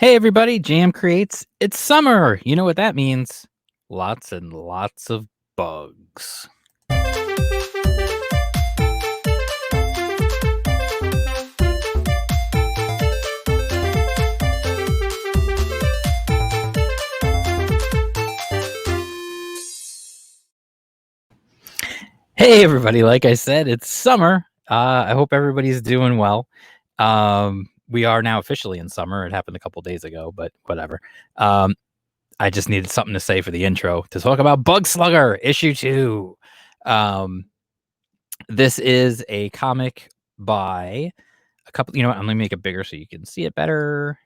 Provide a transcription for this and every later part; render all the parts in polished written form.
Hey everybody, Jam creates. It's summer. You know what that means? Lots and lots of bugs. Hey everybody, like I said, it's summer. I hope everybody's doing well. We are now officially in summer. It happened a couple days ago, but whatever. I just needed something to say for the intro to talk about Bug Slugger issue 2. This is a comic by a couple. You know what? Let me make it bigger so you can see it better.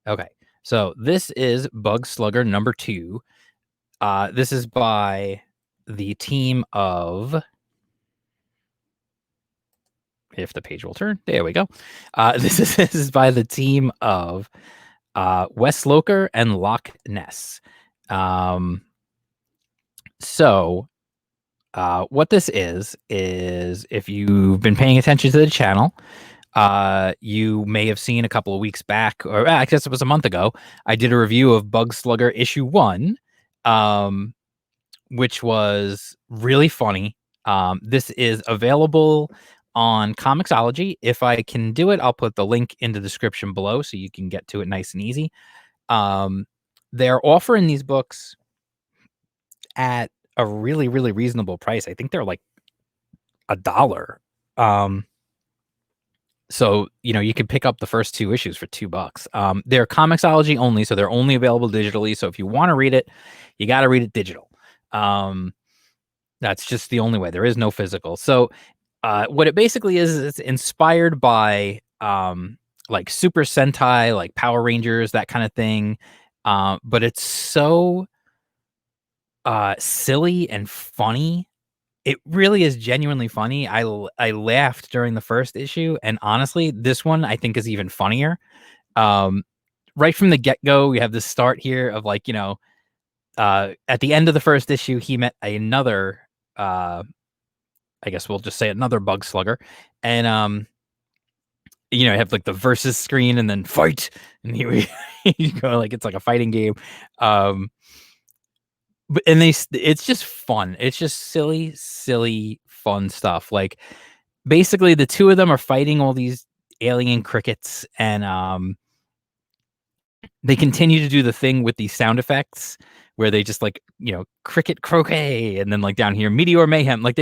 Okay, so this is Bug Slugger number 2. This is by the team of. If the page will turn, there we go. This is by the team of Wes Loker and Loch Ness. So what this is if you've been paying attention to the channel, you may have seen a couple of weeks back, or I guess it was a month ago, I did a review of Bug Slugger issue 1, which was really funny. This is available on Comixology. If I can do it, I'll put the link in the description below so you can get to it nice and easy. They're offering these books at a really, really reasonable price. I think they're like $1. So, you can pick up the first 2 issues for $2. They're Comixology only, so they're only available digitally. So if you want to read it, you got to read it digital. That's just the only way. There is no physical. So what it basically is it's inspired by like Super Sentai, like Power Rangers, that kind of thing. But it's so silly and funny. It really is genuinely funny. I laughed during the first issue, and honestly, this one I think is even funnier. Right from the get-go, we have this start here of like, at the end of the first issue, he met another I guess we'll just say another Bug Slugger, and you have like the versus screen and then fight, and you go like it's like a fighting game. But it's just fun. It's just silly fun stuff. Like basically the 2 of them are fighting all these alien crickets, and they continue to do the thing with these sound effects where they just like, cricket croquet, and then like down here meteor mayhem. Like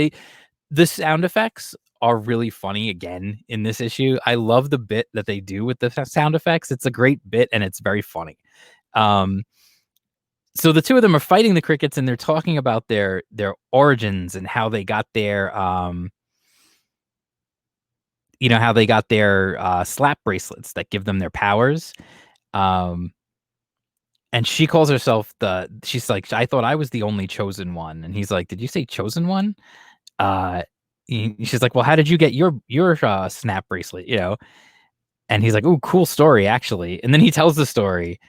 the sound effects are really funny again in this issue. I love the bit that they do with the sound effects. It's a great bit and it's very funny. So the 2 of them are fighting the crickets, and they're talking about their origins and how they got their slap bracelets that give them their powers. And she calls herself she's like, I thought I was the only chosen one. And he's like, did you say chosen one? She's like, well, how did you get your snap bracelet? And he's like, oh, cool story, actually. And then he tells the story.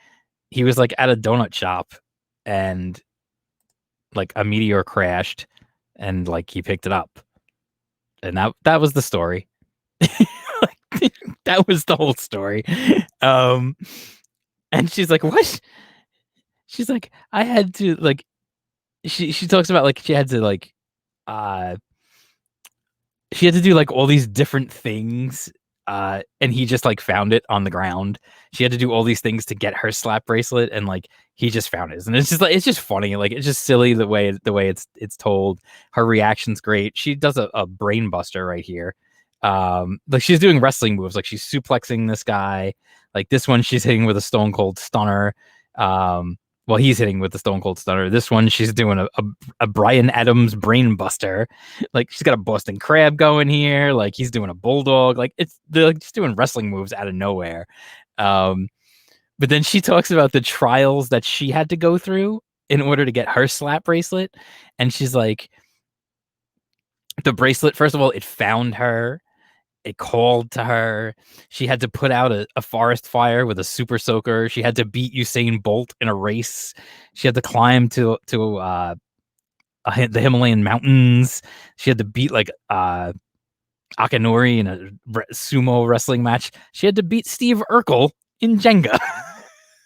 He was like at a donut shop, and like a meteor crashed, and like he picked it up, and that was the story. Like, that was the whole story. And she's like, what? She's like, I had to like. She talks about like she had to like, she had to do like all these different things, and he just like found it on the ground. She had to do all these things to get her slap bracelet, and like he just found it. And it's just like, it's just funny. Like it's just silly the way it's told. Her reaction's great. She does a brain buster right here. Like she's doing wrestling moves, like she's suplexing this guy. Like this one she's hitting with a Stone Cold Stunner. Well, he's hitting with the Stone Cold Stunner. This one she's doing a Brian Adams brain buster. Like she's got a Boston Crab going here. Like he's doing a bulldog. Like they're like just doing wrestling moves out of nowhere. But then she talks about the trials that she had to go through in order to get her slap bracelet. And she's like, the bracelet, first of all, it found her. It called to her. She had to put out a forest fire with a super soaker. She had to beat Usain Bolt in a race. She had to climb to the Himalayan mountains. She had to beat like Akinori in a sumo wrestling match. She had to beat Steve Urkel in Jenga.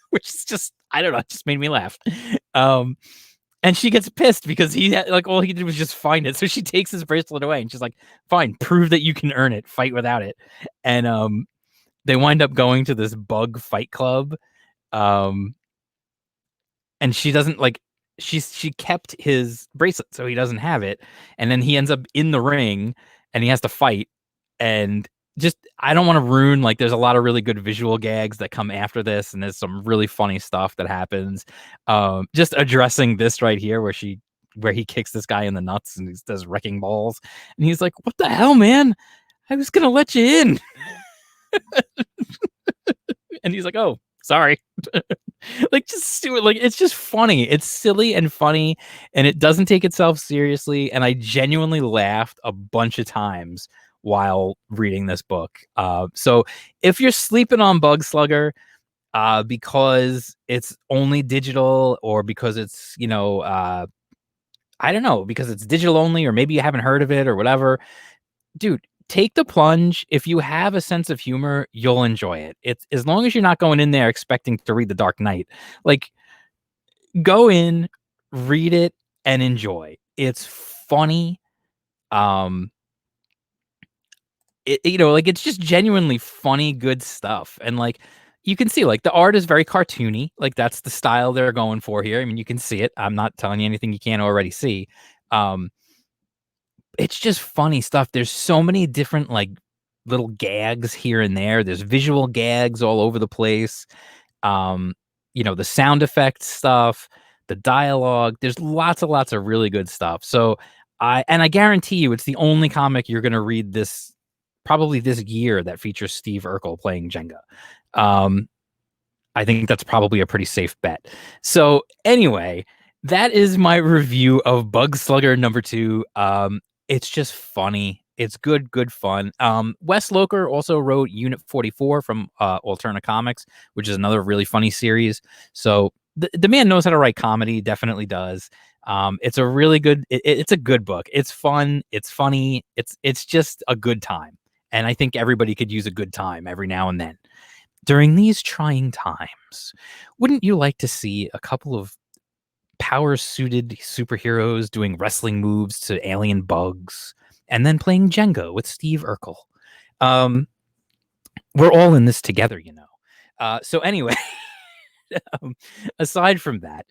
which is just, I don't know, it just made me laugh. And she gets pissed because like all he did was just find it. So she takes his bracelet away and she's like, fine, prove that you can earn it, fight without it. And they wind up going to this bug fight club. And she doesn't like, she kept his bracelet, so he doesn't have it. And then he ends up in the ring and he has to fight. And just, I don't want to ruin, like, there's a lot of really good visual gags that come after this, and there's some really funny stuff that happens. Just addressing this right here, where he kicks this guy in the nuts and he does wrecking balls, and he's like, "What the hell, man? I was gonna let you in," and he's like, "Oh, sorry." Like, just do it. Like, it's just funny. It's silly and funny, and it doesn't take itself seriously. And I genuinely laughed a bunch of times while reading this book. So if you're sleeping on Bug Slugger, because it's only digital, or because it's, I don't know, because it's digital only, or maybe you haven't heard of it or whatever, dude, take the plunge. If you have a sense of humor, you'll enjoy it. It's, as long as you're not going in there expecting to read The Dark Knight. Like, go in, read it, and enjoy. It's funny. Like, it's just genuinely funny, good stuff. And like, you can see, like, the art is very cartoony. Like, that's the style they're going for here. I mean, you can see it. I'm not telling you anything you can't already see. It's just funny stuff. There's so many different, like, little gags here and there. There's visual gags all over the place. The sound effects stuff, the dialogue. There's lots and lots of really good stuff. So I guarantee you, it's the only comic you're gonna read probably this year that features Steve Urkel playing Jenga. I think that's probably a pretty safe bet. So anyway, that is my review of Bug Slugger #2. It's just funny. It's good fun. Wes Loker also wrote Unit 44 from Alterna Comics, which is another really funny series. So the man knows how to write comedy, definitely does. It's a really good, it's a good book. It's fun. It's funny. It's just a good time. And I think everybody could use a good time every now and then. During these trying times, wouldn't you like to see a couple of power-suited superheroes doing wrestling moves to alien bugs and then playing Jenga with Steve Urkel? We're all in this together, So anyway, aside from that,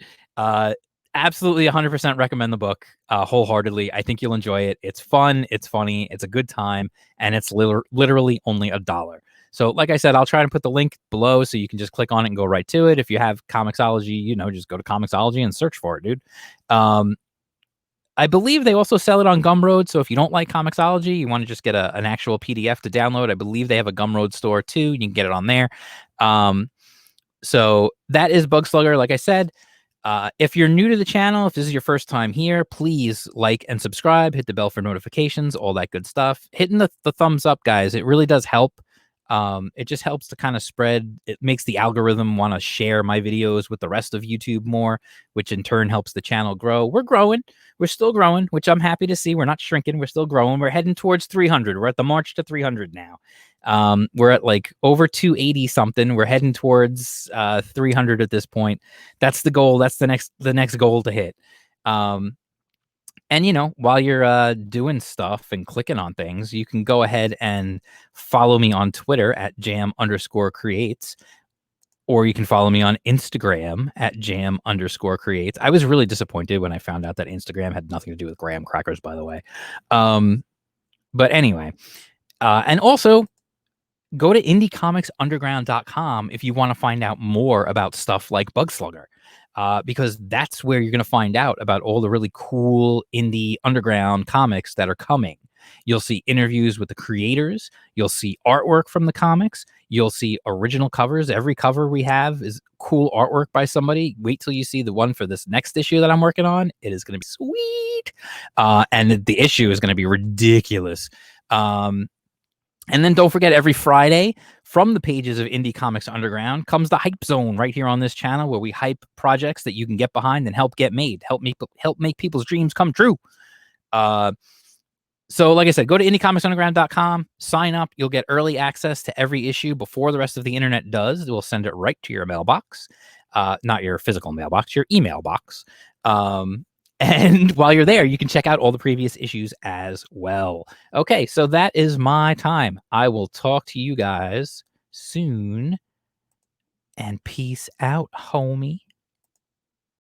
absolutely 100% recommend the book wholeheartedly. I think you'll enjoy it. It's fun, it's funny, it's a good time, and it's literally only $1. So like I said, I'll try to put the link below so you can just click on it and go right to it. If you have Comixology, just go to Comixology and search for it, dude. I believe they also sell it on Gumroad. So if you don't like Comixology, you want to just get an actual PDF to download, I believe they have a Gumroad store too. You can get it on there. So that is Bug Slugger. Like I said, if you're new to the channel, if this is your first time here, please like and subscribe, hit the bell for notifications, all that good stuff. Hitting the thumbs up, guys, it really does help. It just helps to kind of spread. It makes the algorithm want to share my videos with the rest of YouTube more, which in turn helps the channel grow. We're growing. We're still growing, which I'm happy to see. We're not shrinking. We're still growing. We're heading towards 300. We're at the march to 300 now. We're at like over 280 something. We're heading towards 300 at this point. That's the goal. That's the next goal to hit. And while you're doing stuff and clicking on things, you can go ahead and follow me on Twitter at jam_creates, or you can follow me on Instagram at jam_creates. I was really disappointed when I found out that Instagram had nothing to do with graham crackers, by the way. But anyway, and also go to indiecomics_underground.com if you want to find out more about stuff like Bug Slugger. Because that's where you're going to find out about all the really cool indie underground comics that are coming. You'll see interviews with the creators. You'll see artwork from the comics. You'll see original covers. Every cover we have is cool artwork by somebody. Wait till you see the one for this next issue that I'm working on. It is going to be sweet. And the issue is going to be ridiculous. And then don't forget, every Friday from the pages of Indie Comics Underground comes the Hype Zone right here on this channel, where we hype projects that you can get behind and help get made, help make people's dreams come true. So, like I said, go to indiecomicsunderground.com, sign up. You'll get early access to every issue before the rest of the internet does. We'll send it right to your mailbox, not your physical mailbox, your email box. And while you're there, you can check out all the previous issues as well. Okay, so that is my time. I will talk to you guys soon. And peace out, homie.